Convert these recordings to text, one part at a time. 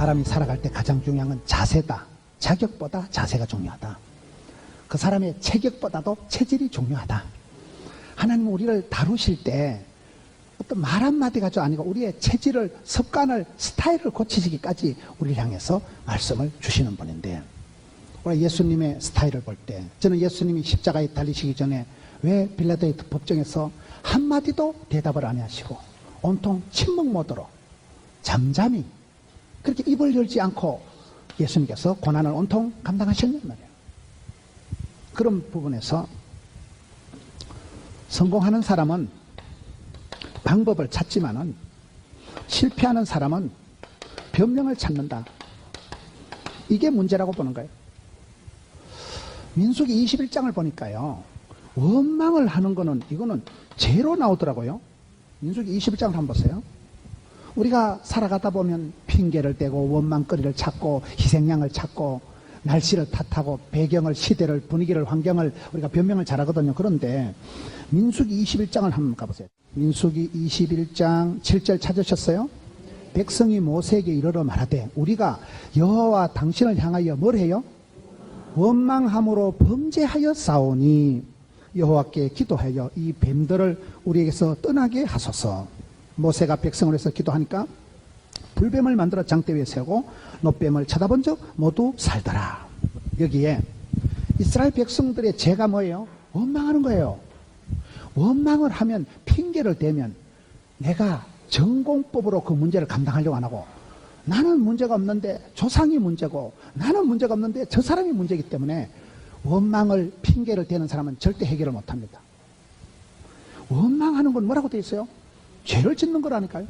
사람이 살아갈 때 가장 중요한 건 자세다. 자격보다 자세가 중요하다. 그 사람의 체격보다도 체질이 중요하다. 하나님은 우리를 다루실 때 어떤 말 한마디가 아니고 우리의 체질을, 습관을, 스타일을 고치시기까지 우리를 향해서 말씀을 주시는 분인데, 우리 예수님의 스타일을 볼 때 저는 예수님이 십자가에 달리시기 전에 왜 빌라도의 법정에서 한마디도 대답을 안 하시고 온통 침묵 모드로 잠잠히 그렇게 입을 열지 않고 예수님께서 고난을 온통 감당하셨냔 말이에요. 그런 부분에서 성공하는 사람은 방법을 찾지만은 실패하는 사람은 변명을 찾는다. 이게 문제라고 보는 거예요. 민수기 21장을 보니까요, 원망을 하는 거는 이거는 죄로 나오더라고요. 민수기 21장을 한번 보세요. 우리가 살아가다 보면 핑계를 대고 원망거리를 찾고 희생양을 찾고 날씨를 탓하고 배경을, 시대를, 분위기를, 환경을 우리가 변명을 잘하거든요. 그런데 민수기 21장을 한번 가보세요. 민수기 21장 7절 찾으셨어요? 백성이 모세에게 이르러 말하되 우리가 여호와 당신을 향하여 뭘 해요? 원망함으로 범죄하여 싸우니 여호와께 기도하여 이 뱀들을 우리에게서 떠나게 하소서. 모세가 백성을 위해서 기도하니까 불뱀을 만들어 장대 위에 세우고 노뱀을 쳐다본 적 모두 살더라. 여기에 이스라엘 백성들의 죄가 뭐예요? 원망하는 거예요. 원망을 하면, 핑계를 대면 내가 전공법으로 그 문제를 감당하려고 안 하고, 나는 문제가 없는데 조상이 문제고 나는 문제가 없는데 저 사람이 문제이기 때문에 원망을, 핑계를 대는 사람은 절대 해결을 못합니다. 원망하는 건 뭐라고 되어 있어요? 죄를 짓는 거라니까요.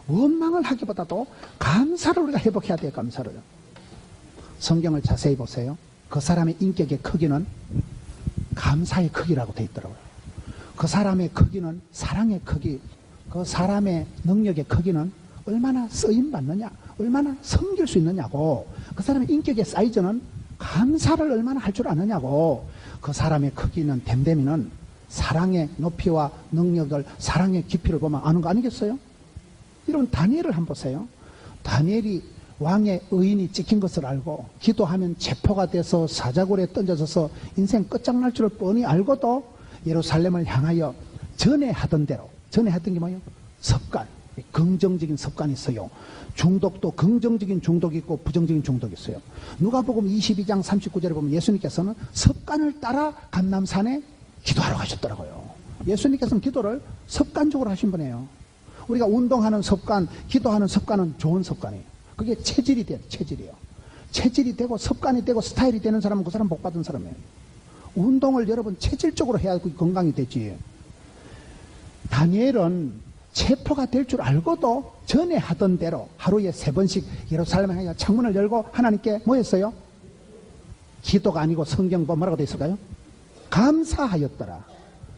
원망을 하기보다도 감사를 우리가 회복해야 돼요. 감사를. 성경을 자세히 보세요. 그 사람의 인격의 크기는 감사의 크기라고 되어 있더라고요. 그 사람의 크기는 사랑의 크기, 그 사람의 능력의 크기는 얼마나 쓰임받느냐, 얼마나 섬길 수 있느냐고, 그 사람의 인격의 사이즈는 감사를 얼마나 할 줄 아느냐고, 그 사람의 크기는, 댐댐이는 사랑의 높이와 능력을, 사랑의 깊이를 보면 아는 거 아니겠어요? 여러분, 다니엘을 한번 보세요. 다니엘이 왕의 의인이 찍힌 것을 알고 기도하면 체포가 돼서 사자굴에 던져져서 인생 끝장날 줄을 뻔히 알고도 예루살렘을 향하여 전에 하던 대로, 전에 했던 게 뭐예요? 습관, 긍정적인 습관이 있어요. 중독도 긍정적인 중독이 있고 부정적인 중독이 있어요. 누가복음 22장 39절에 보면 예수님께서는 습관을 따라 감람산에 기도하러 가셨더라고요. 예수님께서는 기도를 습관적으로 하신 분이에요. 우리가 운동하는 습관, 기도하는 습관은 좋은 습관이에요. 그게 체질이 돼요. 체질이에요. 체질이 되고 습관이 되고 스타일이 되는 사람은 그 사람 복 받은 사람이에요. 운동을 여러분 체질적으로 해야 건강이 되지. 다니엘은 체포가 될 줄 알고도 전에 하던 대로 하루에 3번씩 예루살렘에 향해 창문을 열고 하나님께 뭐 했어요? 기도가 아니고 성경 보면 뭐라고 되어 있을까요? 감사하였더라.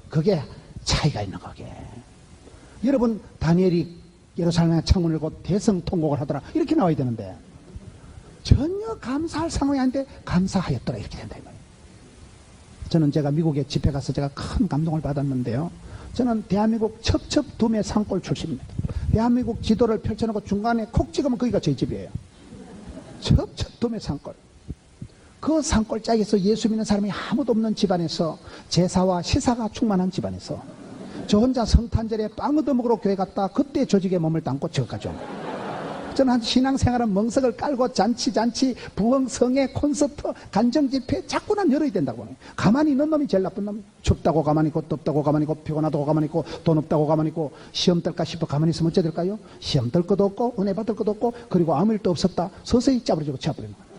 그게 차이가 있는 거게. 여러분, 다니엘이 예루살렘에 창문을 열고 대성통곡을 하더라 이렇게 나와야 되는데 전혀 감사할 상황이 아닌데 감사하였더라 이렇게 된다 이 말이에요. 저는 제가 미국에 집회 가서 제가 큰 감동을 받았는데요. 저는 대한민국 첩첩두매 산골 출신입니다. 대한민국 지도를 펼쳐놓고 중간에 콕 찍으면 거기가 제 집이에요. 첩첩두매 산골. 그 산골짜기에서 예수 믿는 사람이 아무도 없는 집안에서 제사와 시사가 충만한 집안에서 저 혼자 성탄절에 빵 얻어먹으러 교회 갔다 그때 조직에 몸을 담고 저기까지 옵니다. 저는 한 신앙생활은 멍석을 깔고 잔치, 부흥, 성회, 콘서트, 간정집회 자꾸 난 열어야 된다고 보네. 가만히 있는 놈이 제일 나쁜 놈이야. 춥다고 가만히 있고 덥다고 가만히 있고 피곤하다고 가만히 있고 돈 없다고 가만히 있고 시험 들까 싶어 가만히 있으면 어째 될까요? 시험 들 것도 없고 은혜 받을 것도 없고 그리고 아무 일도 없었다. 서서히 짜버리고 치워버리는 거예요.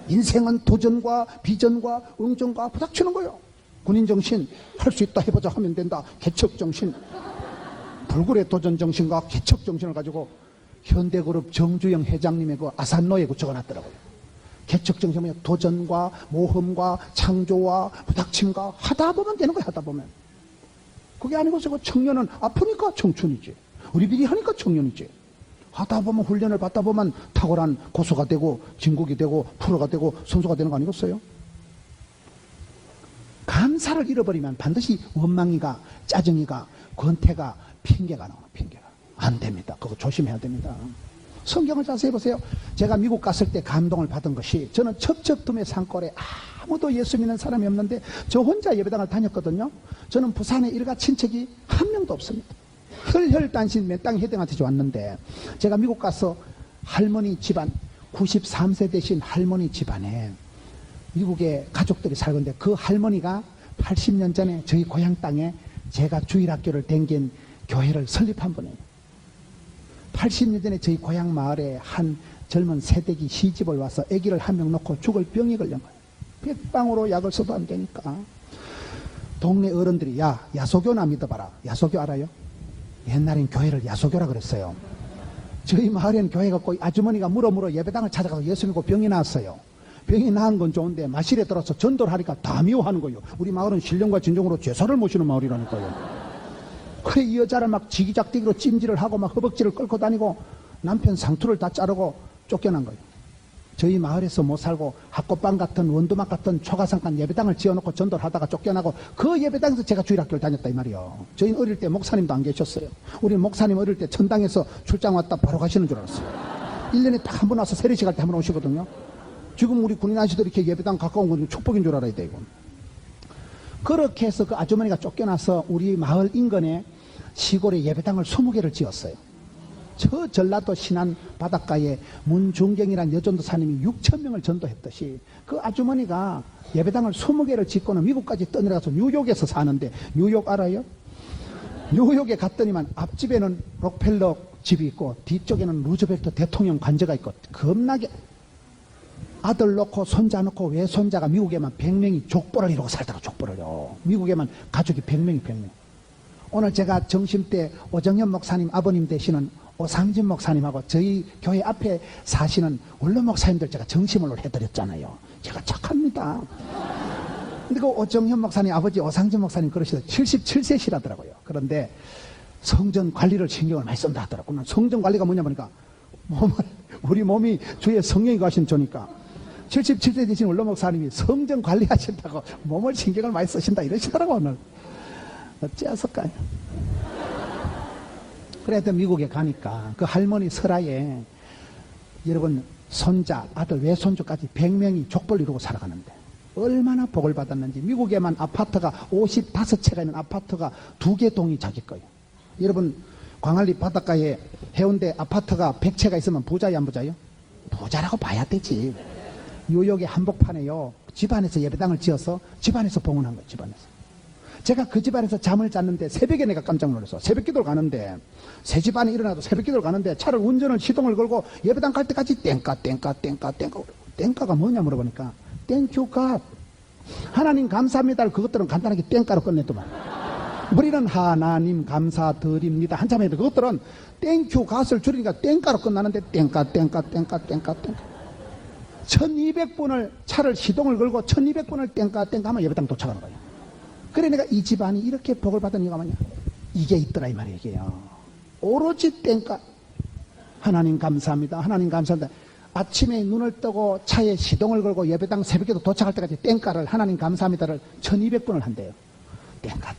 인생은 도전과 비전과 응전과 부닥치는 거예요. 군인정신, 할 수 있다 해보자 하면 된다. 개척정신, 불굴의 도전정신과 개척정신을 가지고 현대그룹 정주영 회장님의 그 아산로에 적어놨더라고요. 개척정신은 도전과 모험과 창조와 부닥침과 하다 보면 되는 거야. 하다 보면. 그게 아니고 청년은 아프니까 청춘이지. 우리들이 하니까 청년이지. 하다 보면 훈련을 받다 보면 탁월한 고수가 되고 진국이 되고 프로가 되고 선수가 되는 거 아니겠어요? 감사를 잃어버리면 반드시 원망이가, 짜증이가, 권태가, 핑계가 나와요. 핑계가. 안 됩니다. 그거 조심해야 됩니다. 성경을 자세히 보세요. 제가 미국 갔을 때 감동을 받은 것이, 저는 첩첩tum의 산골에 아무도 예수 믿는 사람이 없는데 저 혼자 예배당을 다녔거든요. 저는 부산에 일가 친척이 한 명도 없습니다. 혈혈단신 맨 땅 해당한테 왔는데, 제가 미국 가서 할머니 집안, 93세 되신 할머니 집안에 미국의 가족들이 살건데, 그 할머니가 80년 전에 저희 고향 땅에 제가 주일학교를 댕긴 교회를 설립한 분이에요. 80년 전에 저희 고향 마을에 한 젊은 새댁이 시집을 와서 아기를 한 명 놓고 죽을 병이 걸린 거예요. 백방으로 약을 써도 안 되니까 동네 어른들이, 야, 야소교나 믿어봐라. 야소교 알아요? 옛날엔 교회를 야소교라 그랬어요. 저희 마을에는 교회가 없고 아주머니가 물어 예배당을 찾아가서 예수 믿고 병이 나왔어요. 병이 나은 건 좋은데 마실에 들어서 전도를 하니까 다 미워하는 거예요. 우리 마을은 신령과 진정으로 제사를 모시는 마을이라니까요. 그래, 이 여자를 막 지기작대기로 찜질을 하고 막 허벅지를 끌고 다니고 남편 상투를 다 자르고 쫓겨난 거예요. 저희 마을에서 못 살고 학고방 같은 원두막 같은 초가상간 예배당을 지어놓고 전도를 하다가 쫓겨나고, 그 예배당에서 제가 주일학교를 다녔다 이 말이에요. 저희는 어릴 때 목사님도 안 계셨어요. 우리는 목사님 어릴 때 천당에서 출장 왔다 바로 가시는 줄 알았어요. 1년에 딱 한 번 와서 세례식 할 때 한 번 오시거든요. 지금 우리 군인 아저씨들이 이렇게 예배당 가까운 건 축복인 줄 알아야 돼, 이건. 그렇게 해서 그 아주머니가 쫓겨나서 우리 마을 인근에 시골에 예배당을 20개를 지었어요. 저 전라도 신안 바닷가에 문중경이라는 여전도사님이 6,000명을 전도했듯이, 그 아주머니가 예배당을 20개를 짓고는 미국까지 떠내려가서 뉴욕에서 사는데, 뉴욕 알아요? 뉴욕에 갔더니만 앞집에는 록펠러 집이 있고 뒤쪽에는 루즈벨트 대통령 관저가 있고, 겁나게 아들 놓고 손자 놓고 외손자가 미국에만 100명이 족보를 이루고 살다가 족보를요. 미국에만 가족이 100명이 100명. 오늘 제가 점심때 오정현 목사님 아버님 되시는 오상진 목사님하고 저희 교회 앞에 사시는 원로 목사님들 제가 점심을 해드렸잖아요. 제가 착합니다. 근데 그 오정현 목사님 아버지 오상진 목사님 그러시더라고요. 77세시라더라고요. 그런데 성전 관리를 신경을 많이 쓴다 하더라고요. 성전 관리가 뭐냐 보니까 우리 몸이 주의 성령이 가신 조니까 77세 되신 원로 목사님이 성전 관리하신다고 몸을 신경을 많이 쓰신다 이러시더라고요. 오늘 어찌하실까요? 그래도 미국에 가니까 그 할머니 설화에 여러분 손자, 아들, 외손주까지 100명이 족벌 이루고 살아가는데 얼마나 복을 받았는지. 미국에만 아파트가 55채가 있는 아파트가 2개 동이 자기 거예요. 여러분 광안리 바닷가에 해운대 아파트가 100채가 있으면 부자야 안 부자요? 부자라고 봐야 되지. 뉴욕의 한복판에요, 집안에서 예배당을 지어서 집안에서 봉헌한 거예요. 집안에서. 제가 그 집안에서 잠을 잤는데 새벽에 내가 깜짝 놀랐어. 새벽 기도를 가는데, 새 집안에 일어나도 새벽 기도를 가는데 차를 운전을 시동을 걸고 예배당 갈 때까지 땡가가 뭐냐 물어보니까 땡큐 갓, 하나님 감사합니다를 그것들은 간단하게 땡가로 끝냈더만. 우리는 하나님 감사드립니다 한참 해도 그것들은 땡큐 갓을 줄이니까 땡가로 끝나는데 땡가 1200번을 차를 시동을 걸고 1200번을 땡가 하면 예배당 도착하는 거예요. 그래 내가 이 집안이 이렇게 복을 받은 이유가 뭐냐, 이게 있더라 이 말이에요. 이게요, 오로지 땡가. 하나님 감사합니다, 하나님 감사합니다. 아침에 눈을 뜨고 차에 시동을 걸고 예배당 새벽에도 도착할 때까지 땡가를, 하나님 감사합니다를 1200번을 한대요. 땡가.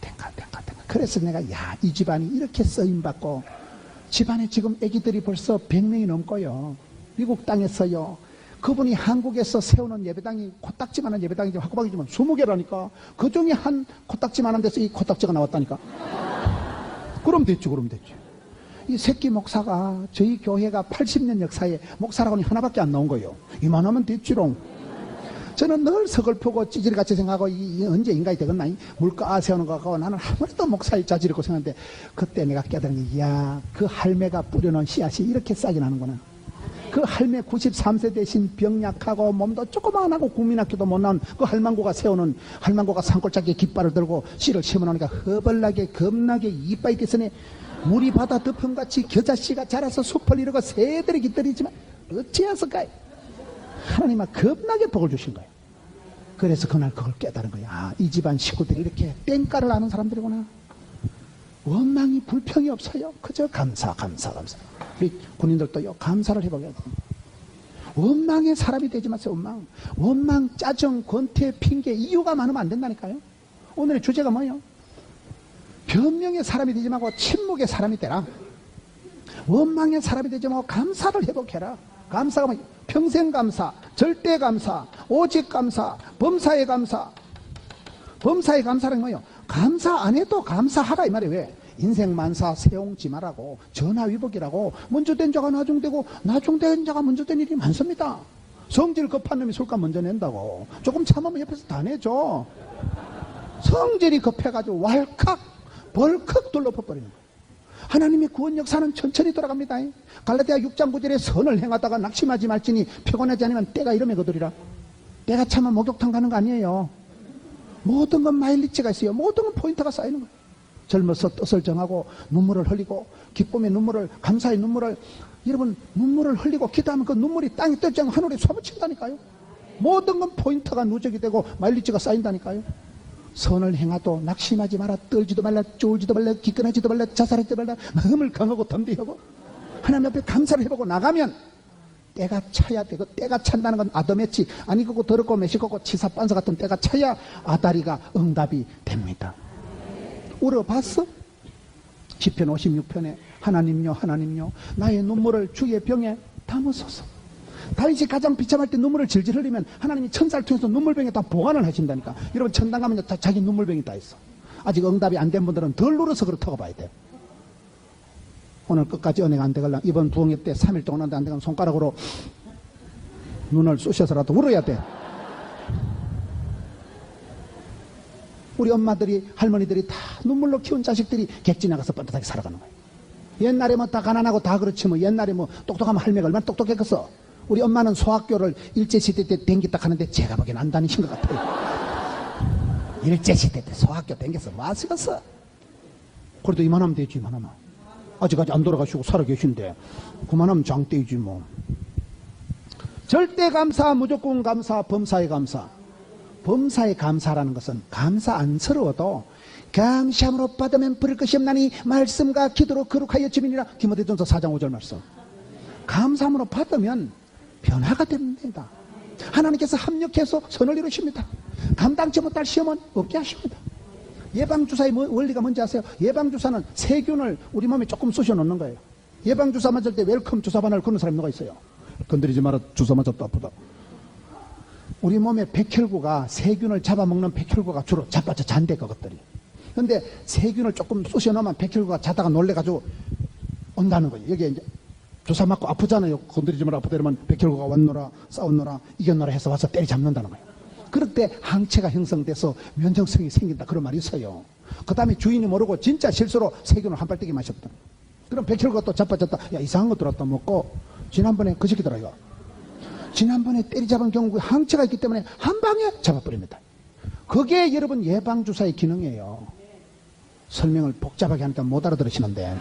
그래서 내가 이 집안이 이렇게 쓰임받고, 집안에 지금 애기들이 벌써 100명이 넘고요. 미국 땅에서요, 그분이 한국에서 세우는 예배당이 코딱지만한 예배당이지 학구박이지만 20개라니까. 그 중에 한 코딱지만한 데서 이 코딱지가 나왔다니까. 그럼 됐지. 이 새끼 목사가 저희 교회가 80년 역사에 목사라고는 하나밖에 안 나온 거예요. 이만하면 됐지롱. 저는 늘 서글프고 찌질같이 생각하고 언제 인간이 되겠나, 물가 세우는 거 같고 나는 아무래도 목사의 자질이고 생각하는데, 그때 내가 깨달은 게, 그 할매가 뿌려놓은 씨앗이 이렇게 싹이 나는구나. 그 할매 93세 대신 병약하고 몸도 조그만하고 국민학교도 못 나온 그 할망구가 세우는, 할망구가 산골짜기에 깃발을 들고 씨를 심어놓으니까 허벌나게 겁나게 이빠이 떼서네 물이 바다 덮음같이 겨자씨가 자라서 숲을 이루고 새들이 깃들이지만 어찌하실까요? 하나님은 겁나게 복을 주신 거예요. 그래서 그날 그걸 깨달은 거예요. 이 집안 식구들이 이렇게 땡가를 아는 사람들이구나. 원망이 불평이 없어요. 그저 감사. 우리 군인들도요, 감사를 해보게 해요. 원망의 사람이 되지 마세요. 원망, 짜증, 권태, 핑계, 이유가 많으면 안 된다니까요. 오늘의 주제가 뭐예요? 변명의 사람이 되지 말고 침묵의 사람이 되라. 원망의 사람이 되지 말고 감사를 회복해라. 감사가 뭐 평생 감사, 절대 감사, 오직 감사, 범사의 감사. 범사의 감사는 뭐예요? 감사 안 해도 감사하라 이 말이에요. 왜? 인생 만사 세옹지마라고 전화위복이라고 먼저 된 자가 나중되고 나중된 자가 먼저 된 일이 많습니다. 성질 급한 놈이 술값 먼저 낸다고. 조금 참으면 옆에서 다 내줘. 성질이 급해가지고 왈칵 벌컥 둘러버리는 거예요. 하나님의 구원 역사는 천천히 돌아갑니다. 갈라디아 6장 9절에 선을 행하다가 낙심하지 말지니 피곤하지 않으면 때가 이름에 거두리라. 때가 차면 목욕탕 가는 거 아니에요. 모든 건 마일리지가 있어요. 모든 건 포인트가 쌓이는 거예요. 젊어서 뜻을 정하고 눈물을 흘리고 기쁨의 눈물을, 감사의 눈물을, 여러분 눈물을 흘리고 기도하면 그 눈물이 땅에 떨지 않고 하늘에 솟아친다니까요. 모든 건 포인트가 누적이 되고 마일리지가 쌓인다니까요. 선을 행하도 낙심하지 마라. 떨지도 말라. 쫄지도 말라. 기끈하지도 말라. 자살하지도 말라. 마음을 강하고 덤비하고 하나님 앞에 감사를 해보고 나가면 때가 차야 되고, 때가 찬다는 건 아더매치 아니고 더럽고 매시고 치사반사 같은 때가 차야 아다리가 응답이 됩니다. 울어봤어? 시편 56편에 하나님요 하나님요 나의 눈물을 주의 병에 담으소서. 다윗이 가장 비참할 때 눈물을 질질 흘리면 하나님이 천사를 통해서 눈물병에 다 보관을 하신다니까. 여러분 천당 가면 다 자기 눈물병이 다 있어. 아직 응답이 안 된 분들은 덜 울어서 그렇다고 봐야 돼요. 오늘 끝까지 은혜가 안 되걸라. 이번 부흥회 때 3일 동안 안 되면 손가락으로 눈을 쑤셔서라도 울어야 돼. 우리 엄마들이, 할머니들이 다 눈물로 키운 자식들이 객지 나가서 뻔뻔하게 살아가는 거예요. 옛날에 뭐 다 가난하고 다 그렇지 뭐. 옛날에 뭐 똑똑하면 할매가 얼마나 똑똑했겠어. 우리 엄마는 소학교를 일제시대 때 댕겼다 하는데 제가 보기엔 안 다니신 것 같아요. 일제시대 때 소학교 댕겨서 뭐 하시겠어. 그래도 이만하면 되지. 이만하면 아직까지 안 돌아가시고 살아계신데 그만하면 장대이지 뭐. 절대 감사, 무조건 감사, 범사의 감사. 범사의 감사라는 것은 감사 안스러워도 감사함으로 받으면 부를 것이 없나니 말씀과 기도로 거룩하여 주민이라. 디모데전서 4장 5절 말씀. 감사함으로 받으면 변화가 됩니다. 하나님께서 합력해서 선을 이루십니다. 감당치 못할 시험은 없게 하십니다. 예방주사의 원리가 뭔지 아세요? 예방주사는 세균을 우리 몸에 조금 쑤셔 넣는 거예요. 예방주사 맞을 때 웰컴 주사바늘 그런 사람이 누가 있어요? 건드리지 마라. 주사 맞았다 아프다. 우리 몸에 백혈구가, 세균을 잡아먹는 백혈구가 주로 자빠져 잔대 그것들이. 근데 세균을 조금 쑤셔 넣으면 백혈구가 자다가 놀래가지고 온다는 거예요. 여기에 이제 주사 맞고 아프잖아요. 건드리지 마라. 아프다 이러면 백혈구가 왔노라, 싸웠노라, 이겼노라 해서 와서 때리잡는다는 거예요. 그럴 때 항체가 형성돼서 면역성이 생긴다 그런 말이 있어요. 그 다음에 주인이 모르고 진짜 실수로 세균을 한 발대기 마셨다. 그럼 백혈구가 또 자빠졌다. 야, 이상한 거 들었다 먹고 지난번에 그 새끼더라 이거. 지난번에 때리잡은 경우에 항체가 있기 때문에 한 방에 잡아버립니다. 그게 여러분 예방주사의 기능이에요. 설명을 복잡하게 하니까 못 알아들으시는데.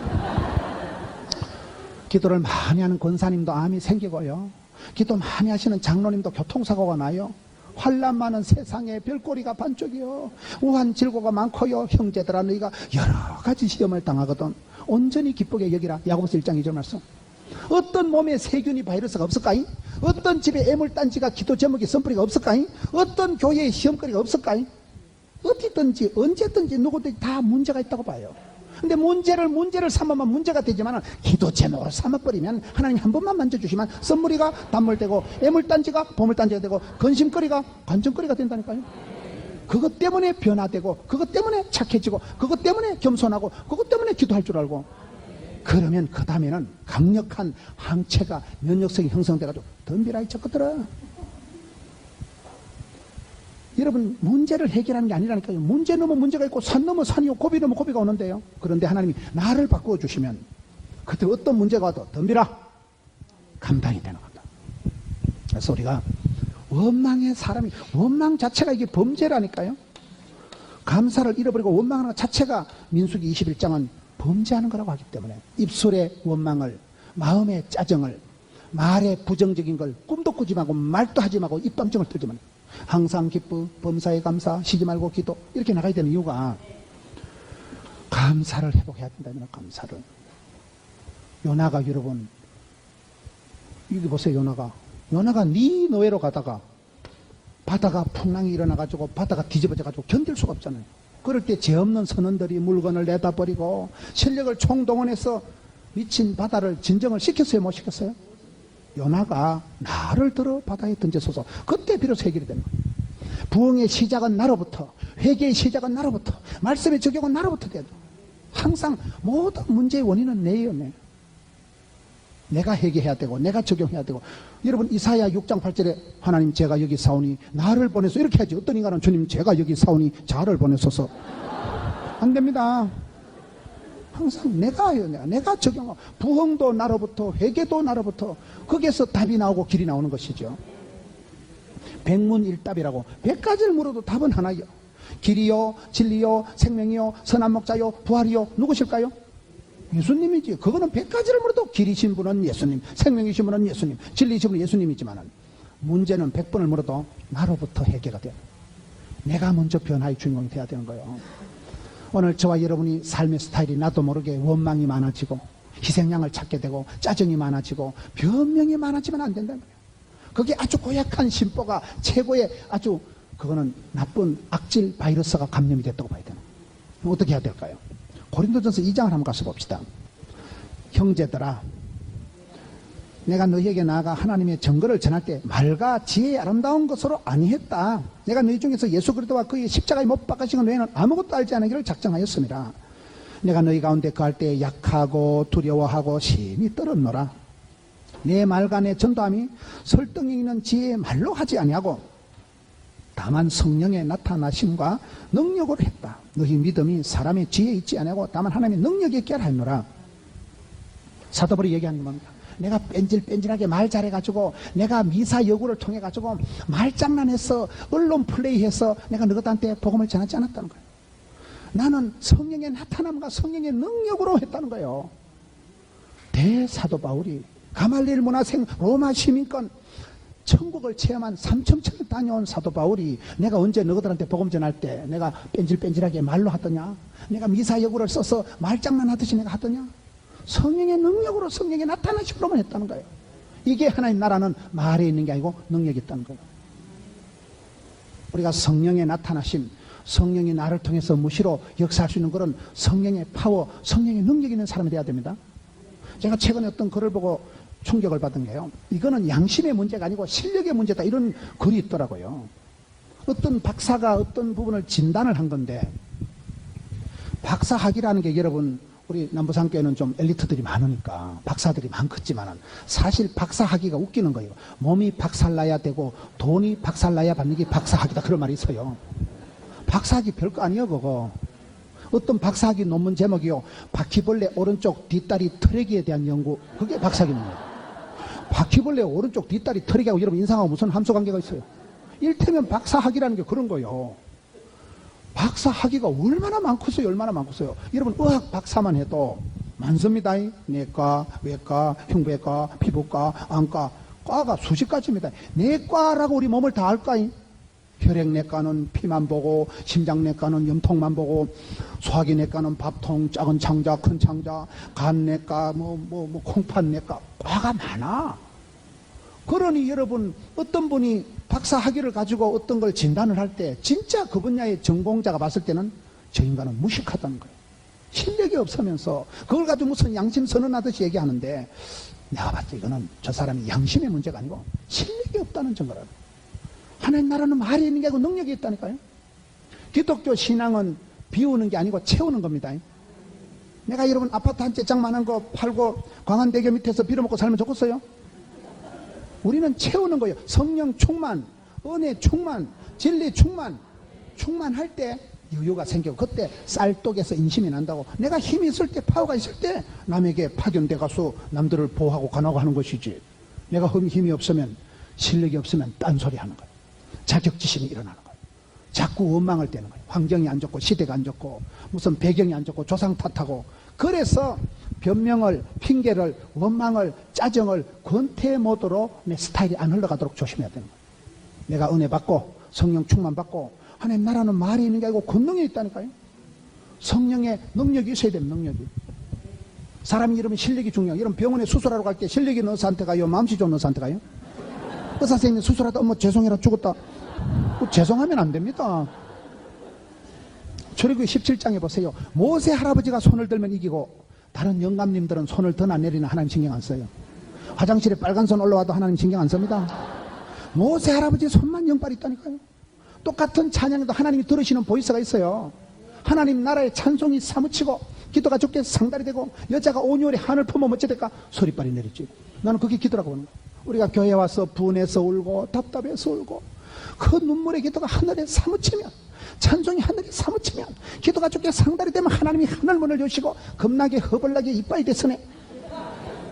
기도를 많이 하는 권사님도 암이 생기고요. 기도 많이 하시는 장로님도 교통사고가 나요. 환란 많은 세상에 별꼬리가 반쪽이요. 우한 질고가 많고요. 형제들아 너희가 여러 가지 시험을 당하거든 온전히 기쁘게 여기라. 야고보서 1장 2절 말씀. 어떤 몸에 세균이 바이러스가 없을까잉? 어떤 집에 애물단지가 기도 제목이 선풀이가 없을까잉? 어떤 교회에 시험거리가 없을까잉? 어디든지 언제든지 누구든지 다 문제가 있다고 봐요. 근데 문제를 삼으면 문제가 되지만 기도 제목으로 삼아버리면 하나님 한 번만 만져주시면 선물이가 단물되고 애물단지가 보물단지가 되고 근심거리가 관정거리가 된다니까요. 그것 때문에 변화되고 그것 때문에 착해지고 그것 때문에 겸손하고 그것 때문에 기도할 줄 알고 그러면 그 다음에는 강력한 항체가 면역성이 형성돼가지고 덤비라 이 쳤거들아. 여러분 문제를 해결하는 게 아니라니까요. 문제 넘어 문제가 있고 산 넘어 산이요 고비 넘어 고비가 오는데요. 그런데 하나님이 나를 바꾸어 주시면 그때 어떤 문제가 와도 덤비라 감당이 되는 겁니다. 그래서 우리가 원망의 사람이 원망 자체가 이게 범죄라니까요. 감사를 잃어버리고 원망하는 것 자체가 민수기 21장은 범죄하는 거라고 하기 때문에 입술의 원망을, 마음의 짜증을, 말의 부정적인 걸 꿈도 꾸지 말고 말도 하지 말고 입방정을 들지 말고 항상 기쁘, 범사에 감사, 쉬지 말고 기도 이렇게 나가야 되는 이유가 감사를 회복해야 된다면 감사를. 요나가 여러분 여기 보세요. 요나가 니느웨로 가다가 바다가 풍랑이 일어나가지고 바다가 뒤집어져가지고 견딜 수가 없잖아요. 그럴 때 죄 없는 선원들이 물건을 내다 버리고 실력을 총동원해서 미친 바다를 진정을 시켰어요, 못 시켰어요? 요나가 나를 들어 바다에 던져서서 그때 비로소 해결이 되는 거예요. 부흥의 시작은 나로부터, 회개의 시작은 나로부터, 말씀의 적용은 나로부터 돼야 돼요. 항상 모든 문제의 원인은 내예요. 내가 회개해야 되고 내가 적용해야 되고. 여러분 이사야 6장 8절에 하나님 제가 여기 사오니 나를 보내서 이렇게 하지. 어떤 인간은 주님 제가 여기 사오니 자를 보내소서. 안 됩니다. 항상 내가 적용하고, 부흥도 나로부터, 회개도 나로부터, 거기에서 답이 나오고 길이 나오는 것이죠. 백문일답이라고 100가지를 물어도 답은 하나요. 길이요, 진리요, 생명이요, 선한 목자요, 부활이요. 누구실까요? 예수님이지. 그거는 100가지를 물어도 길이신 분은 예수님, 생명이신 분은 예수님, 진리이신 분은 예수님이지만 문제는 100번을 물어도 나로부터 해결가 돼요. 내가 먼저 변화의 주인공이 돼야 되는 거예요. 오늘 저와 여러분이 삶의 스타일이 나도 모르게 원망이 많아지고 희생양을 찾게 되고 짜증이 많아지고 변명이 많아지면 안 된다는 거예요. 그게 아주 고약한 심보가 최고의 아주 그거는 나쁜 악질 바이러스가 감염이 됐다고 봐야 되나. 어떻게 해야 될까요? 고린도전서 2장을 한번 가서 봅시다. 형제들아, 내가 너희에게 나아가 하나님의 증거를 전할 때 말과 지혜의 아름다운 것으로 아니했다. 내가 너희 중에서 예수 그리스도와 그의 십자가에 못 박으신 것 외에는 아무것도 알지 않기를 작정하였습니다. 내가 너희 가운데 거할 때 약하고 두려워하고 심히 떨었노라. 내 말과 내 전도함이 설득력 있는 지혜의 말로 하지 아니하고 다만 성령의 나타나심과 능력으로 했다. 너희 믿음이 사람의 지혜에 있지 아니하고 다만 하나님의 능력에 있게 하였노라. 사도 바울이 얘기하는 겁니다. 내가 뺀질뺀질하게 말 잘해가지고 내가 미사 여구를 통해가지고 말장난해서 언론 플레이해서 내가 너희들한테 복음을 전하지 않았다는 거예요. 나는 성령의 나타남과 성령의 능력으로 했다는 거예요. 대사도 바울이 가말리엘 문화생 로마 시민권 천국을 체험한 3,000층을 다녀온 사도 바울이 내가 언제 너희들한테 복음 전할 때 내가 뺀질뺀질하게 말로 하더냐? 내가 미사 여구를 써서 말장난하듯이 내가 하더냐? 성령의 능력으로 성령의 나타나심으로만 했다는 거예요. 이게 하나님 나라는 말에 있는 게 아니고 능력이 있다는 거예요. 우리가 성령의 나타나심, 성령이 나를 통해서 무시로 역사할 수 있는 그런 성령의 파워, 성령의 능력이 있는 사람이 돼야 됩니다. 제가 최근에 어떤 글을 보고 충격을 받은 게요. 이거는 양심의 문제가 아니고 실력의 문제다. 이런 글이 있더라고요. 어떤 박사가 어떤 부분을 진단을 한 건데, 박사학위라는 게 여러분 우리 남부산교회는 좀 엘리트들이 많으니까 박사들이 많겠지만은 사실 박사학위가 웃기는 거예요. 몸이 박살나야 되고 돈이 박살나야 받는 게 박사학위다. 그런 말이 있어요. 박사학위 별거 아니에요, 그거. 어떤 박사학위 논문 제목이요. 바퀴벌레 오른쪽 뒷다리 털레기에 대한 연구. 그게 박사학위입니다. 바퀴벌레 오른쪽 뒷다리 털레기하고 여러분 인상하고 무슨 함수관계가 있어요? 일테면 박사학위라는 게 그런 거예요. 박사학위가 얼마나 많겠어요? 얼마나 많겠어요? 여러분 의학 박사만 해도 많습니다. 내과, 외과, 흉부외과, 피부과, 안과, 과가 수십 가지입니다. 내과라고 우리 몸을 다 알까? 혈액내과는 피만 보고, 심장내과는 염통만 보고, 소화기내과는 밥통, 작은 창자, 큰 창자, 간내과, 콩팥내과, 과가 많아. 그러니 여러분 어떤 분이 박사학위를 가지고 어떤 걸 진단을 할 때 진짜 그 분야의 전공자가 봤을 때는 저 인간은 무식하다는 거예요. 실력이 없으면서 그걸 가지고 무슨 양심 선언하듯이 얘기하는데, 내가 봤을 때 이거는 저 사람이 양심의 문제가 아니고 실력이 없다는 증거라는 거예요. 하나님 나라는 말이 있는 게 아니고 능력이 있다니까요. 기독교 신앙은 비우는 게 아니고 채우는 겁니다. 내가 여러분 아파트 한 채 짱만한 거 팔고 광안대교 밑에서 빌어먹고 살면 좋겠어요? 우리는 채우는 거예요. 성령 충만, 은혜 충만, 진리 충만. 충만할 때 여유가 생기고 그때 쌀독에서 인심이 난다고. 내가 힘이 있을 때, 파워가 있을 때 남에게 파견돼 가서 남들을 보호하고 관하고 하는 것이지. 내가 힘이 없으면, 실력이 없으면 딴소리 하는 거예요. 자격지심이 일어나는 거예요. 자꾸 원망을 떼는 거예요. 환경이 안 좋고 시대가 안 좋고 무슨 배경이 안 좋고 조상 탓하고. 그래서 변명을, 핑계를, 원망을, 짜증을 권태 모드로 내 스타일이 안 흘러가도록 조심해야 되는 거예요. 내가 은혜 받고 성령 충만 받고 하나님 나라는 말이 있는 게 아니고 권능이 있다니까요. 성령의 능력이 있어야 됩니다. 능력이. 사람이 이러면 실력이 중요해요. 이런 병원에 수술하러 갈 때 실력이 있는 의사한테 가요? 마음씨 좋은 의사한테 가요? 의사 선생님이 수술하다 어머 죄송해라 죽었다. 죄송하면 안 됩니다. 출애굽기 17장에 보세요. 모세 할아버지가 손을 들면 이기고 다른 영감님들은 손을 더 안 내리나 하나님 신경 안 써요. 화장실에 빨간 손 올라와도 하나님 신경 안 씁니다. 모세 할아버지 손만 영빨이 있다니까요. 똑같은 찬양에도 하나님이 들으시는 보이스가 있어요. 하나님 나라의 찬송이 사무치고 기도가 죽게 상달이 되고 여자가 온유월에 한을 품으면 어찌 될까? 소리빨이 내리지. 나는 그게 기도라고 보는 거야. 우리가 교회 와서 분해서 울고 답답해서 울고 그 눈물의 기도가 하늘에 사무치면, 찬송이 하늘에 사무치면, 기도가 죽게 상달이 되면 하나님이 하늘 문을 여시고 겁나게 허벌나게 이빨 대선에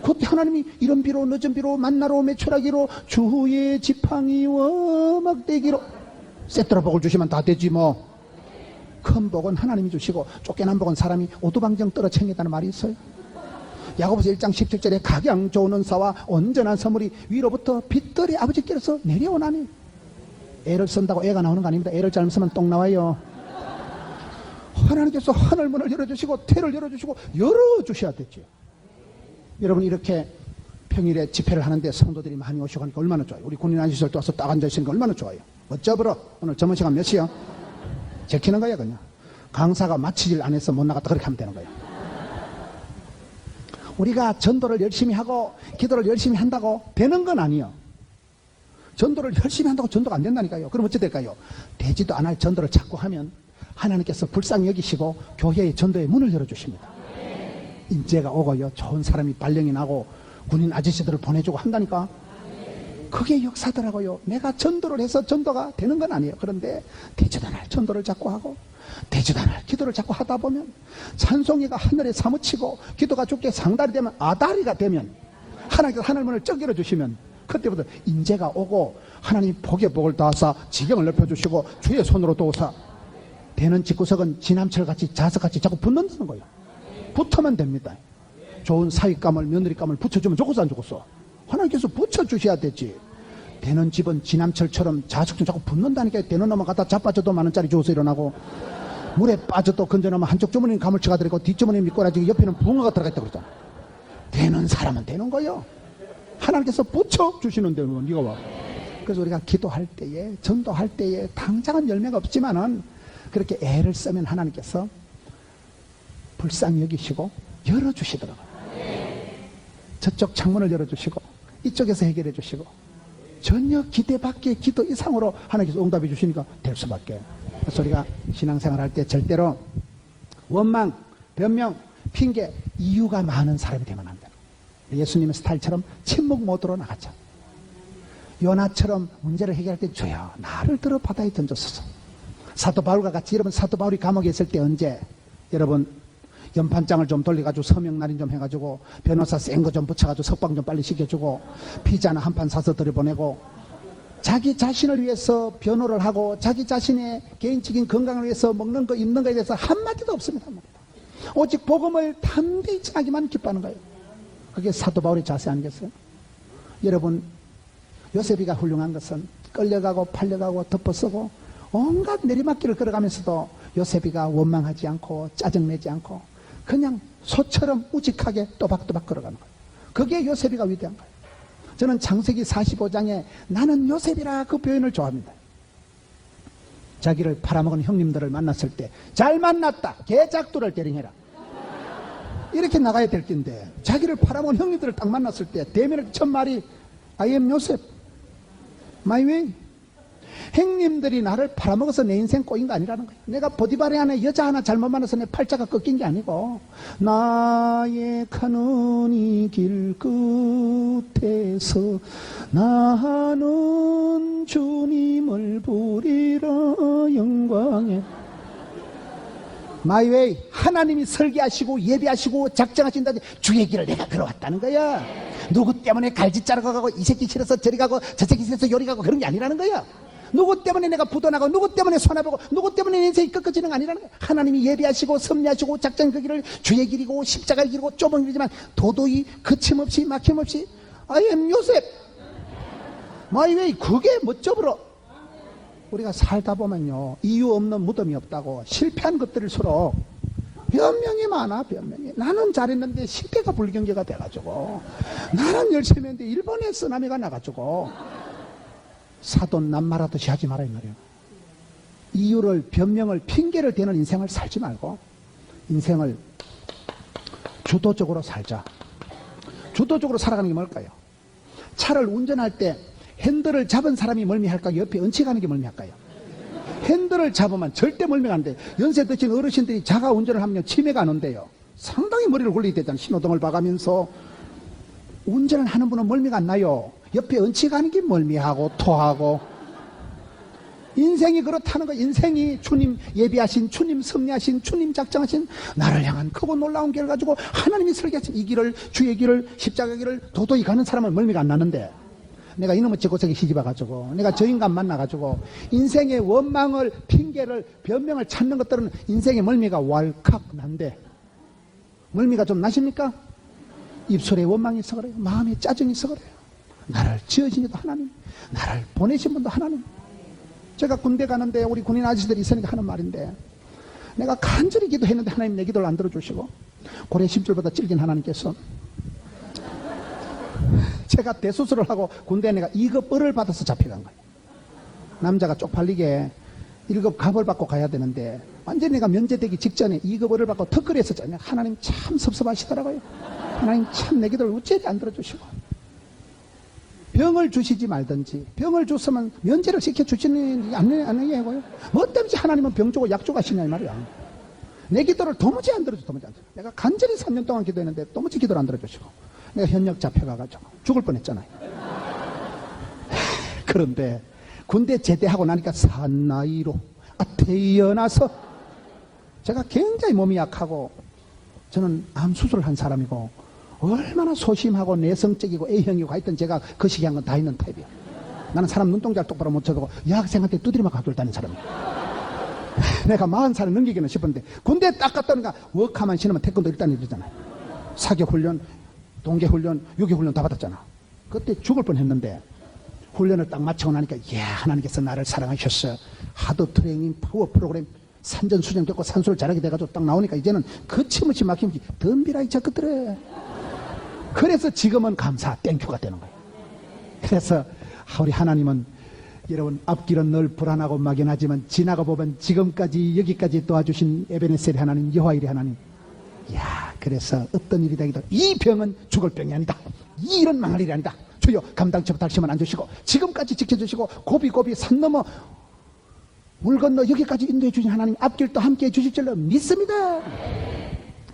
그때 하나님이 이른 비로 늦은 비로 만나로 매출하기로 주의 지팡이와 막대기로 세트로 복을 주시면 다 되지 뭐. 큰 복은 하나님이 주시고 쫓겨난 복은 사람이 오두방정 떨어챙긴다는 말이 있어요. 야고보서 1장 17절에 각양 좋은 은사와 온전한 선물이 위로부터 빛들이 아버지께로서 내려오나니. 애를 쓴다고 애가 나오는 거 아닙니다. 애를 잘못 쓰면 똥 나와요. 하나님께서 하늘문을 열어주시고 태를 열어주시고 열어주셔야 되죠. 여러분 이렇게 평일에 집회를 하는데 성도들이 많이 오시고 하니까 얼마나 좋아요. 우리 군인 안시설도 와서 딱 앉아있으니까 얼마나 좋아요. 어쩌버러 오늘 점심 시간 몇 시요? 제키는 거야 그냥. 강사가 마치질 안 해서 못 나갔다 그렇게 하면 되는 거야. 우리가 전도를 열심히 하고 기도를 열심히 한다고 되는 건 아니에요. 전도를 열심히 한다고 전도가 안 된다니까요. 그럼 어찌 될까요? 되지도 않을 전도를 자꾸 하면 하나님께서 불쌍히 여기시고 교회의 전도의 문을 열어주십니다. 인재가 오고요. 좋은 사람이 발령이 나고 군인 아저씨들을 보내주고 한다니까. 그게 역사더라고요. 내가 전도를 해서 전도가 되는 건 아니에요. 그런데 되지도 않을 전도를 자꾸 하고 되지도 않을 기도를 자꾸 하다 보면 찬송이가 하늘에 사무치고 기도가 죽게 상달이 되면 아다리가 되면 하나님께서 하늘문을 쩍 열어주시면 그때부터 인재가 오고 하나님 복의 복을 더하사 지경을 넓혀주시고 주의 손으로 도우사 되는 집구석은 지남철같이 자석같이 자꾸 붙는다는 거예요. 붙으면 됩니다. 좋은 사위감을 며느리감을 붙여주면 좋겠어 안 좋겠어? 하나님께서 붙여주셔야 되지. 되는 집은 지남철처럼 자석 좀 자꾸 붙는다니까. 되는 놈은 갖다 자빠져도 만원짜리 주워서 일어나고 물에 빠져도 건져놓으면 한쪽 주머니는 가물치가 들어있고 뒷주머니는 미꾸라지 옆에는 붕어가 들어가 있다고 그러잖아. 되는 사람은 되는 거예요. 하나님께서 붙여주시는데 네가 와. 그래서 우리가 기도할 때에 전도할 때에 당장은 열매가 없지만은 그렇게 애를 쓰면 하나님께서 불쌍히 여기시고 열어주시더라고요. 저쪽 창문을 열어주시고 이쪽에서 해결해 주시고 전혀 기대 밖의 기도 이상으로 하나님께서 응답해 주시니까 될 수밖에. 그래서 우리가 신앙생활 할 때 절대로 원망, 변명, 핑계, 이유가 많은 사람이 되면 안 돼요. 예수님의 스타일처럼 침묵 모드로 나가자. 요나처럼 문제를 해결할 때 주여 나를 들어 바다에 던졌소서. 사도 바울과 같이. 여러분 사도 바울이 감옥에 있을 때 언제 여러분 연판장을 좀 돌려가지고 서명 날인 좀 해가지고 변호사 센 거 좀 붙여가지고 석방 좀 빨리 시켜주고 피자나 한 판 사서 들여보내고 자기 자신을 위해서 변호를 하고 자기 자신의 개인적인 건강을 위해서 먹는 거 입는 거에 대해서 한마디도 없습니다. 오직 복음을 담대히 전하기만 기뻐하는 거예요. 그게 사도 바울의 자세 아니겠어요? 여러분 요셉이가 훌륭한 것은 끌려가고 팔려가고 덮어쓰고 온갖 내리막길을 걸어가면서도 요셉이가 원망하지 않고 짜증내지 않고 그냥 소처럼 우직하게 또박또박 걸어가는 거예요. 그게 요셉이가 위대한 거예요. 저는 창세기 45장에 나는 요셉이라 그 표현을 좋아합니다. 자기를 팔아먹은 형님들을 만났을 때 잘 만났다 개작두를 때리해라 이렇게 나가야 될 텐데 자기를 팔아먹은 형님들을 딱 만났을 때 대면을 첫 말이 I am 요셉 my way. 형님들이 나를 팔아먹어서 내 인생 꼬인 거 아니라는 거예요. 내가 보디바리 안에 여자 하나 잘못 만나서 내 팔자가 꺾인 게 아니고 나의 가는 이 길 끝에서 나는 주님을 부리라 영광에 마이웨이. 하나님이 설계하시고 예비하시고 작정하신다. 주의 길을 내가 걸어왔다는 거야. 누구 때문에 갈지 자르고 가고 이 새끼 싫어서 저리 가고 저 새끼 싫어서 요리 가고 그런 게 아니라는 거야. 누구 때문에 내가 부도나고 누구 때문에 손해보고 누구 때문에 내 인생이 꺾어지는 거 아니라는 거야. 하나님이 예비하시고 섭리하시고 작정 그 길을 주의 길이고 십자가의 길이고 좁은 길이지만 도도히 거침없이 막힘없이 I am 요셉 마이웨이. 그게 멋져버려. 우리가 살다 보면요 이유 없는 무덤이 없다고 실패한 것들일수록 변명이 많아. 변명이. 나는 잘했는데 실패가 불경계가 돼가지고 나는 열심히 했는데 일본에 쓰나미가 나가지고 사돈 남말하듯이 하지 마라 이 말이에요. 이유를 변명을 핑계를 대는 인생을 살지 말고 인생을 주도적으로 살자. 주도적으로 살아가는 게 뭘까요? 차를 운전할 때 핸들을 잡은 사람이 멀미할까요? 옆에 얹혀가는 게 멀미할까요? 핸들을 잡으면 절대 멀미가 안 돼요. 연세 드신 어르신들이 자가 운전을 하면 치매가 안 온대요. 상당히 머리를 굴리게 되잖아요. 신호등을 봐가면서. 운전을 하는 분은 멀미가 안 나요. 옆에 얹혀가는 게 멀미하고 토하고. 인생이 그렇다는 거예요. 인생이 주님 예비하신, 주님 섭리하신, 주님 작정하신 나를 향한 크고 놀라운 길을 가지고 하나님이 설계하신 이 길을, 주의 길을, 십자가 길을 도도히 가는 사람은 멀미가 안 나는데, 내가 이놈의 제고석에 시집와가지고 내가 저 인간 만나가지고 인생의 원망을, 핑계를, 변명을 찾는 것들은 인생의 멀미가 왈칵 난데, 멀미가 좀 나십니까? 입술에 원망이 있어 그래요. 마음에 짜증이 있어 그래요. 나를 지으신 이도 하나님, 나를 보내신 분도 하나님. 제가 군대 가는데 우리 군인 아저씨들이 있으니까 하는 말인데, 내가 간절히 기도했는데 하나님 내 기도를 안 들어주시고, 고래 심줄보다 찔긴 하나님께서 제가 대수술을 하고 군대에 내가 2급 을을 받아서 잡혀간 거예요. 남자가 쪽팔리게 1급 갑을 받고 가야 되는데 완전히 내가 면제되기 직전에 2급 을을 받고 턱걸이 했었잖아요. 하나님 참 섭섭하시더라고요. 하나님 참 내 기도를 어찌 안 들어주시고, 병을 주시지 말든지, 병을 줬으면 면제를 시켜주시는 아니고요. 뭐 때문에 하나님은 병 주고 약 주고 하시냐 이 말이야. 내 기도를 도무지 안 들어줘. 도무지 안 들어줘. 내가 간절히 3년 동안 기도했는데 도무지 기도를 안 들어주시고 내가 현역 잡혀가가지고 죽을 뻔했잖아요. 그런데 군대 제대하고 나니까 산나이로 태어나서 제가 굉장히 몸이 약하고, 저는 암 수술을 한 사람이고 얼마나 소심하고 내성적이고 A형이고 하여튼 제가 그 시기 한 건 다 있는 타입이야. 나는 사람 눈동자를 똑바로 못 쳐도 여학생한테 두드려 맞고 학교를 다니는 사람이야. 내가 40살을 넘기기는 싶은데 군대에 딱 갔다 오니까 워카만 신으면 태권도 일단 이러잖아요. 사격훈련, 동계훈련, 유기훈련 다 받았잖아. 그때 죽을 뻔했는데 훈련을 딱 마치고 나니까 이야, 하나님께서 나를 사랑하셨어. 하드 트레이닝 파워 프로그램 산전수전 겪고 산소를 잘하게 돼가지고 딱 나오니까 이제는 거침없이 막힘없이 덤비라 이 자식들에. 그래서 지금은 감사 땡큐가 되는 거예요. 그래서 우리 하나님은, 여러분 앞길은 늘 불안하고 막연하지만 지나가 보면 지금까지 여기까지 도와주신 에베네셀의 하나님, 여호와일의 하나님. 야, 그래서 어떤 일이 되기도 이 병은 죽을 병이 아니다, 이 일은 망할 일이 아니다. 주여 감당치 못할 시험은 안 주시고 지금까지 지켜주시고 고비고비 산 넘어 물 건너 여기까지 인도해 주신 하나님 앞길도 함께해 주실 줄로 믿습니다.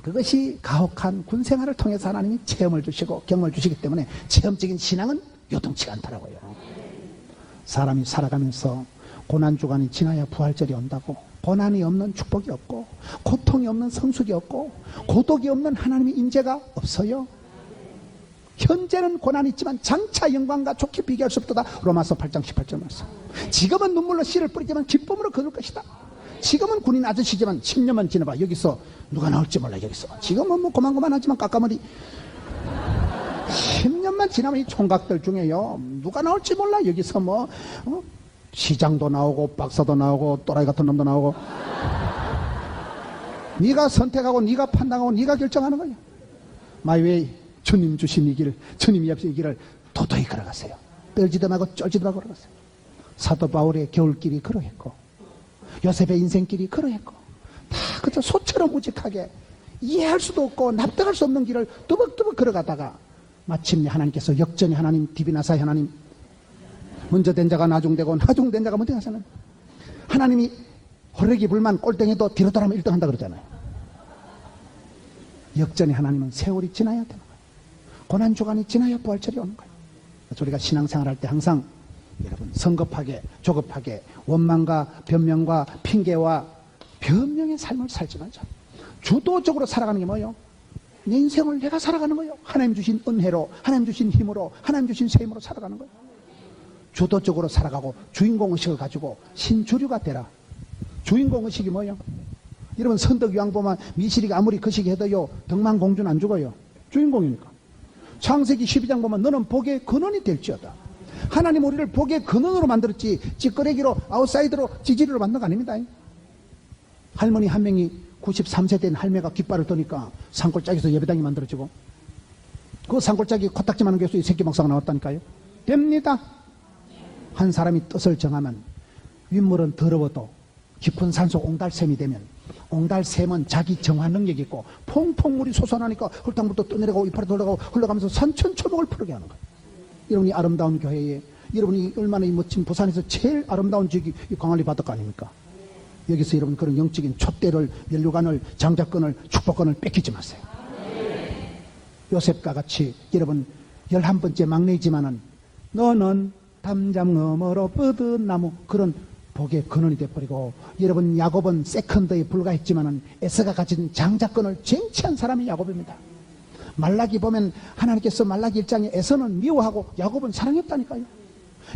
그것이 가혹한 군생활을 통해서 하나님이 체험을 주시고 경험을 주시기 때문에 체험적인 신앙은 요동치가 않더라고요. 사람이 살아가면서 고난주간이 지나야 부활절이 온다고, 고난이 없는 축복이 없고 고통이 없는 성숙이 없고 고독이 없는 하나님의 인재가 없어요. 현재는 고난이 있지만 장차 영광과 좋게 비교할 수 없도다. 로마서 8장 18절 말씀. 지금은 눈물로 씨를 뿌리지만 기쁨으로 거둘 것이다. 지금은 군인 아저씨지만 10년만 지나봐 여기서 누가 나올지 몰라. 여기서 지금은 뭐 고만고만하지만 깎아머리 10년만 지나면 이 총각들 중에요 누가 나올지 몰라. 여기서 뭐 시장도 나오고 박사도 나오고 또라이 같은 놈도 나오고. 네가 선택하고 네가 판단하고 네가 결정하는 거야. 마이웨이, 주님 주신 이 길, 주님이 앞서 이 길을 도도히 걸어가세요. 떨지도 말고 쫄지도 말고 걸어가세요. 사도 바울의 겨울길이 그러했고 요셉의 인생길이 그러했고 다 그저 소처럼 우직하게 이해할 수도 없고 납득할 수 없는 길을 뚜벅뚜벅 걸어가다가 마침내 하나님께서 역전의 하나님, 디비나사의 하나님, 먼저 된 자가 나중되고 나중된 자가 먼저 가서는 하나님이 호래기 불만 꼴등해도 뒤로 돌아오면 1등 한다 그러잖아요. 역전의 하나님은 세월이 지나야 되는 거예요. 고난주간이 지나야 부활절이 오는 거예요. 그래서 우리가 신앙생활 할 때 항상 여러분 성급하게 조급하게 원망과 변명과 핑계와 변명의 삶을 살지 말자. 주도적으로 살아가는 게 뭐예요? 내 인생을 내가 살아가는 거예요. 하나님 주신 은혜로, 하나님 주신 힘으로, 하나님 주신 셈으로 살아가는 거예요. 주도적으로 살아가고 주인공의식을 가지고 신주류가 되라. 주인공의식이 뭐예요? 여러분 선덕유황 보면 미실이가 아무리 거시기 해도요 덕만공주는 안 죽어요. 주인공이니까. 창세기 12장 보면 너는 복의 근원이 될지어다. 하나님 우리를 복의 근원으로 만들었지 찌끄레기로 아웃사이드로 찌질이로 만든 거 아닙니다. 할머니 한 명이 93세 된 할매가 깃발을 떠니까 산골짜기에서 예배당이 만들어지고 그 산골짜기 코딱지만한 교수에 새끼 목사가 나왔다니까요. 됩니다. 한 사람이 뜻을 정하면 윗물은 더러워도 깊은 산속 옹달샘이 되면 옹달샘은 자기 정화 능력이 있고 퐁퐁 물이 솟아나니까 흙탕물도 떠내려가고 이파리 돌아가고 흘러가면서 산천초목을 푸르게 하는 거예요. 여러분이 아름다운 교회에 여러분이 얼마나 이 멋진 부산에서 제일 아름다운 지역이 이 광안리 바닷가 아닙니까? 여기서 여러분 그런 영적인 촛대를 면류관을 장자권을 축복권을 뺏기지 마세요. 요셉과 같이 여러분 11번째 막내이지만은 너는 담장 너머로 뻗은 나무 그런 복의 근원이 되어버리고 여러분 야곱은 세컨드에 불과했지만은 에서가 가진 장자권을 쟁취한 사람이 야곱입니다. 말라기 보면 하나님께서 말라기 1장에 에서는 미워하고 야곱은 사랑했다니까요.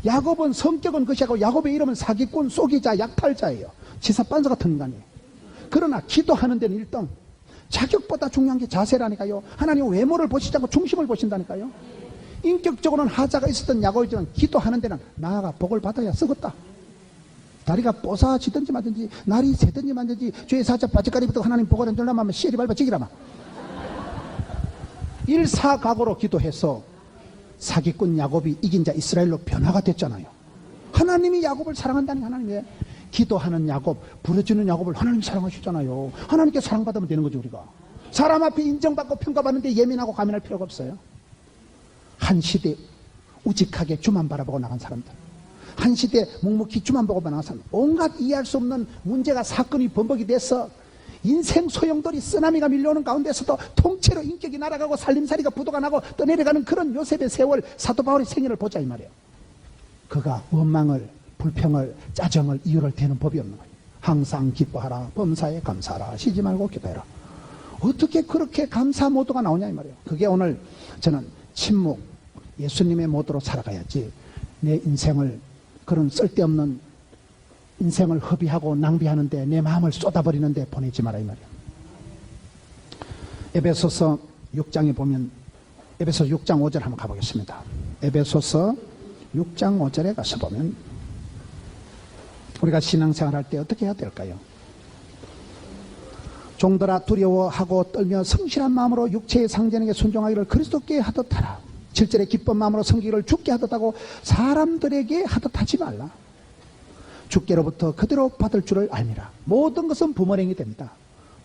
야곱은 성격은 것이고 야곱의 이름은 사기꾼, 속이자, 약탈자예요. 지사반사 같은 인간이에요. 그러나 기도하는 데는 1등. 자격보다 중요한 게 자세라니까요. 하나님 외모를 보시지 않고 중심을 보신다니까요. 인격적으로는 하자가 있었던 야곱이지만 기도하는 데는 나아가 복을 받아야 쓰겄다. 다리가 뽀사지든지 말든지 날이 새든지 말든지 죄의 사자 바짓가리부터 하나님 복을 안 주려면 하면 시엘이 밟아 지기라마. 일사각오로 기도해서 사기꾼 야곱이 이긴 자 이스라엘로 변화가 됐잖아요. 하나님이 야곱을 사랑한다니 하나님이 기도하는 야곱, 부르짖는 야곱을 하나님이 사랑하시잖아요. 하나님께 사랑받으면 되는 거죠 우리가. 사람 앞에 인정받고 평가받는데 예민하고 가면할 필요가 없어요. 한 시대 우직하게 주만 바라보고 나간 사람들, 한 시대 묵묵히 주만 보고 나간 사람들, 온갖 이해할 수 없는 문제가 사건이 번복이 돼서 인생 소용돌이 쓰나미가 밀려오는 가운데서도 통째로 인격이 날아가고 살림살이가 부도가 나고 떠내려가는 그런 요셉의 세월, 사도 바울의 생애를 보자 이 말이에요. 그가 원망을, 불평을, 짜증을, 이유를 대는 법이 없는 거예요. 항상 기뻐하라, 범사에 감사하라, 쉬지 말고 기도해라. 어떻게 그렇게 감사 모드가 나오냐 이 말이에요. 그게 오늘 저는 침묵, 예수님의 모드로 살아가야지 내 인생을 그런 쓸데없는 인생을 허비하고 낭비하는데 내 마음을 쏟아버리는데 보내지 마라 이 말이에요. 에베소서 6장에 보면 에베소 6장 5절 한번 가보겠습니다. 에베소서 6장 5절에 가서 보면 우리가 신앙생활 할 때 어떻게 해야 될까요? 종들아 두려워하고 떨며 성실한 마음으로 육체의 상전에게 순종하기를 그리스도께 하듯 하라. 7절에 기쁜 마음으로 섬기기를 주께 하듯 하고 사람들에게 하듯 하지 말라. 주께로부터 그대로 받을 줄을 알미라. 모든 것은 부모랭이 됩니다.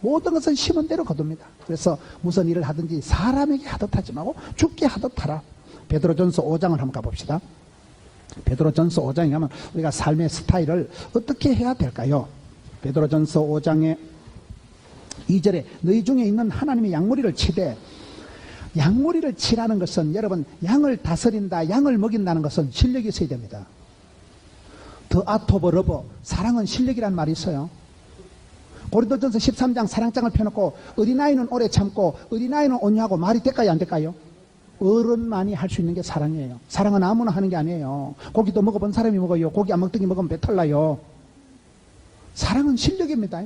모든 것은 심은 대로 거둡니다. 그래서 무슨 일을 하든지 사람에게 하듯 하지 말고 주께 하듯 하라. 베드로전서 5장을 한번 가봅시다. 베드로전서 5장에 가면 우리가 삶의 스타일을 어떻게 해야 될까요? 베드로전서 5장의 2절에 너희 중에 있는 하나님의 양무리를 치되, 양무리를 치라는 것은 여러분 양을 다스린다, 양을 먹인다는 것은 실력이 있어야 됩니다. 더 아토버 러버, 사랑은 실력이라는 말이 있어요. 고린도전서 13장 사랑장을 펴놓고 어린아이는 오래 참고 어린아이는 온유하고 말이 될까요 안 될까요? 어른만이 할 수 있는 게 사랑이에요. 사랑은 아무나 하는 게 아니에요. 고기도 먹어본 사람이 먹어요. 고기 안 먹더니 먹으면 배탈 나요. 사랑은 실력입니다.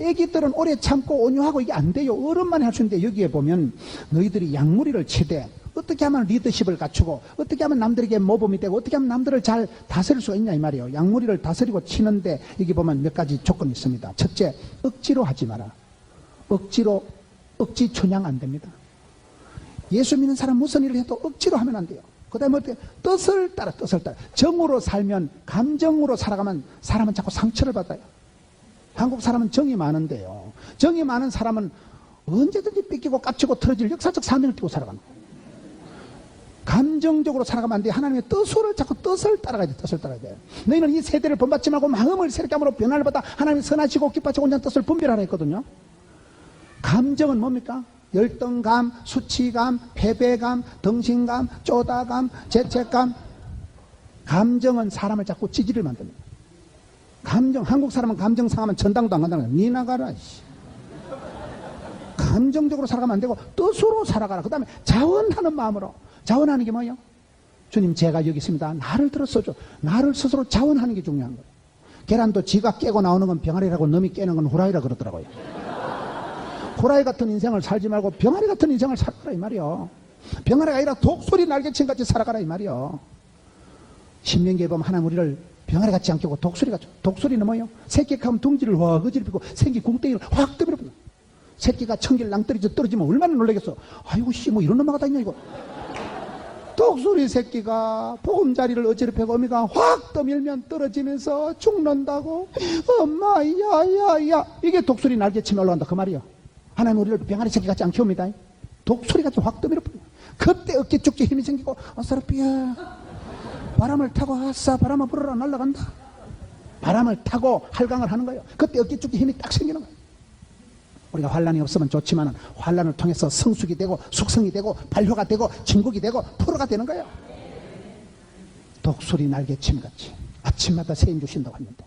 애기들은 오래 참고 온유하고 이게 안 돼요. 어른만이 할 수 있는데 여기에 보면 너희들이 양무리를 치되 어떻게 하면 리더십을 갖추고 어떻게 하면 남들에게 모범이 되고 어떻게 하면 남들을 잘 다스릴 수가 있냐 이 말이에요. 양무리를 다스리고 치는데 여기 보면 몇 가지 조건이 있습니다. 첫째, 억지로 하지 마라. 억지 춘향 안 됩니다. 예수 믿는 사람 무슨 일을 해도 억지로 하면 안 돼요. 그 다음에 어떻게 뜻을 따라 정으로 살면, 감정으로 살아가면 사람은 자꾸 상처를 받아요. 한국 사람은 정이 많은데요, 정이 많은 사람은 언제든지 뺏기고 깝치고 틀어질 역사적 사명을 띠고 살아가는 거예요. 감정적으로 살아가면 안 돼요. 하나님의 뜻을 따라가야 돼. 뜻을 따라가야 돼. 너희는 이 세대를 본받지 말고 마음을 새롭게 함으로 변화를 받아 하나님의 선하시고 기뻐하시고 온전한 뜻을 분별하라 했거든요. 감정은 뭡니까? 열등감, 수치감, 패배감, 덩신감, 쪼다감, 죄책감. 감정은 사람을 자꾸 찌질을 만듭니다. 한국 사람은 감정 상하면 전당도 안 간다는 거야. 니 나가라. 감정적으로 살아가면 안 되고 뜻으로 살아가라. 그 다음에 자원하는 마음으로. 자원하는 게 뭐예요? 주님, 제가 여기 있습니다. 나를 들어서줘. 나를 스스로 자원하는 게 중요한 거예요. 계란도 지가 깨고 나오는 건 병아리라고, 남이 깨는 건 후라이라 그러더라고요. 후라이 같은 인생을 살지 말고 병아리 같은 인생을 살아가라 이 말이요. 병아리가 아니라 독수리 날개친 같이 살아가라 이 말이요. 신명기에 보면 하나님 우리를 병아리 같지 않게 하고 독수리 같죠. 독수리는 뭐예요? 새끼하면 둥지를 확 어지럽히고 생기 궁덩이를 확 떠버려버려. 새끼가 청기를 낭떠러져 떨어지면 얼마나 놀라겠어. 아이고 씨, 뭐 이런 놈아가 다 있냐 이거. 또 독수리 새끼가 보금자리를 어지럽히고 어미가 확 떠밀면 떨어지면서 죽는다고. 엄마, 야야야. 이게 독수리 날개치며 올라간다 그 말이요. 하나님 우리를 병아리 새끼 같이 안 키웁니다. 독수리같이 확 떠밀어버려요. 그때 어깨 쭉지 힘이 생기고 어서럽이야. 바람을 타고 아싸 바람아 불어라 날아간다. 바람을 타고 활강을 하는 거예요. 그때 어깨 쭉지 힘이 딱 생기는 거예요. 우리가 환란이 없으면 좋지만 환란을 통해서 성숙이 되고 숙성이 되고 발효가 되고 진국이 되고 프로가 되는 거예요. 독수리 날개침같이 아침마다 새임 주신다고 했는데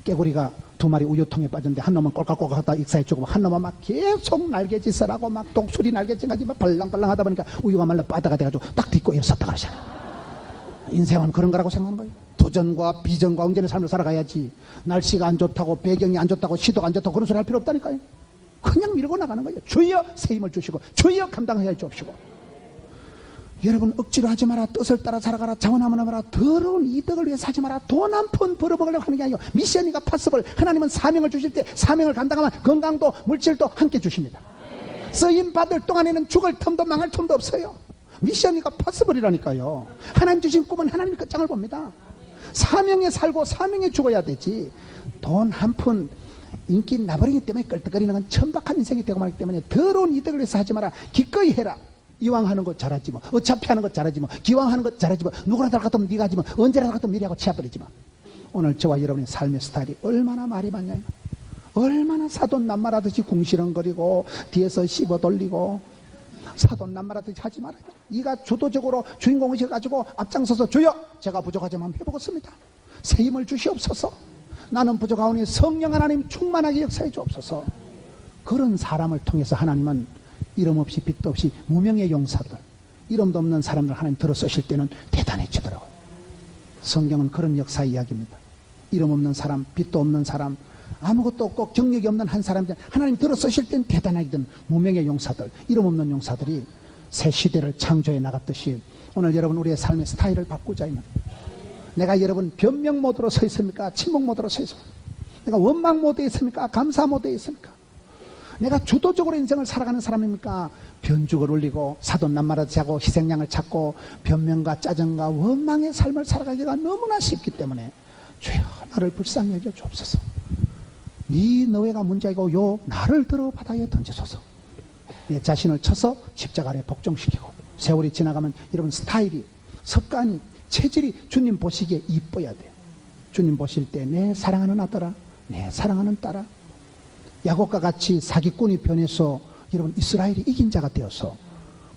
깨구리가 2마리 우유통에 빠졌는데 한 놈은 꼴깍꼴깍 하다 익사해 주고 한 놈은 막 계속 날개짓을 하고 막 독수리 날개짓까지 막 발랑발랑 하다 보니까 우유가 말라 빠다가 돼가지고 딱 딛고 일었었다 그러잖아. 인생은 그런 거라고 생각하는 거예요. 도전과 비전과 응전의 삶을 살아가야지. 날씨가 안 좋다고 배경이 안 좋다고 시도가 안 좋다고 그런 소리 할 필요 없다니까요. 그냥 밀고 나가는 거예요. 주여 새 힘을 주시고 주여 감당하여 주옵시고. 여러분 억지로 하지 마라. 뜻을 따라 살아가라. 자원하면 하라. 더러운 이득을 위해 사지 마라. 돈 한 푼 벌어먹으려고 하는 게 아니고 미션이가 파서블. 하나님은 사명을 주실 때 사명을 감당하면 건강도 물질도 함께 주십니다. 쓰임 받을 동안에는 죽을 틈도 망할 틈도 없어요. 미션이가 파서블이라니까요. 하나님 주신 꿈은 하나님 끝장을 봅니다. 사명에 살고 사명에 죽어야 되지. 돈 한 푼 인기 나버리기 때문에 끌떡거리는 건 천박한 인생이 되고 말기 때문에 더러운 이득을 위해서 하지 마라. 기꺼이 해라. 이왕 하는 것 잘하지 뭐. 어차피 하는 것 잘하지 뭐. 기왕 하는 것 잘하지 뭐. 누구나 다 같으면 네가 하지 뭐. 언제나 다 같으면 미리 하고 치워버리지 뭐. 오늘 저와 여러분의 삶의 스타일이 얼마나 말이 많냐. 얼마나 사돈남말하듯이 궁시렁거리고 뒤에서 씹어 돌리고 사돈남말하듯이 하지 말아요. 네가 주도적으로 주인공이셔 가지고 앞장서서 주여 제가 부족하지만 해보겠습니다. 새 힘을 주시옵소서. 나는 부족하오니 성령 하나님 충만하게 역사해 주옵소서. 그런 사람을 통해서 하나님은 이름 없이 빛도 없이 무명의 용사들, 이름도 없는 사람들 하나님 들어 쓰실 때는 대단해지더라고요. 성경은 그런 역사 이야기입니다. 이름 없는 사람, 빛도 없는 사람, 아무것도 없고 경력이 없는 한 사람들 하나님 들어 쓰실 때는 대단하거든. 무명의 용사들, 이름 없는 용사들이 새 시대를 창조해 나갔듯이 오늘 여러분 우리의 삶의 스타일을 바꾸자 이 말이에요. 내가 여러분 변명 모드로 서 있습니까? 침묵 모드로 서 있습니까? 내가 원망 모드에 있습니까? 감사 모드에 있습니까? 내가 주도적으로 인생을 살아가는 사람입니까? 변죽을 올리고 사돈남말하듯이 하고 희생양을 찾고 변명과 짜증과 원망의 삶을 살아가기가 너무나 쉽기 때문에 주여 나를 불쌍히 여겨 주옵소서. 네 너희가 문제이고 요 나를 들어 바다에 던지소서. 내 자신을 쳐서 십자가 아래 복종시키고 세월이 지나가면 여러분 스타일이 습관이 체질이 주님 보시기에 이뻐야 돼요. 주님 보실 때 내 사랑하는 아들아 내 사랑하는 딸아. 야곱과 같이 사기꾼이 변해서 여러분 이스라엘이 이긴 자가 되어서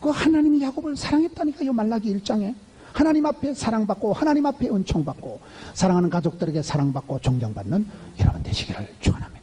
그 하나님이 야곱을 사랑했다니까요. 말라기 1장에 하나님 앞에 사랑받고 하나님 앞에 은총받고 사랑하는 가족들에게 사랑받고 존경받는 여러분 되시기를 축원합니다.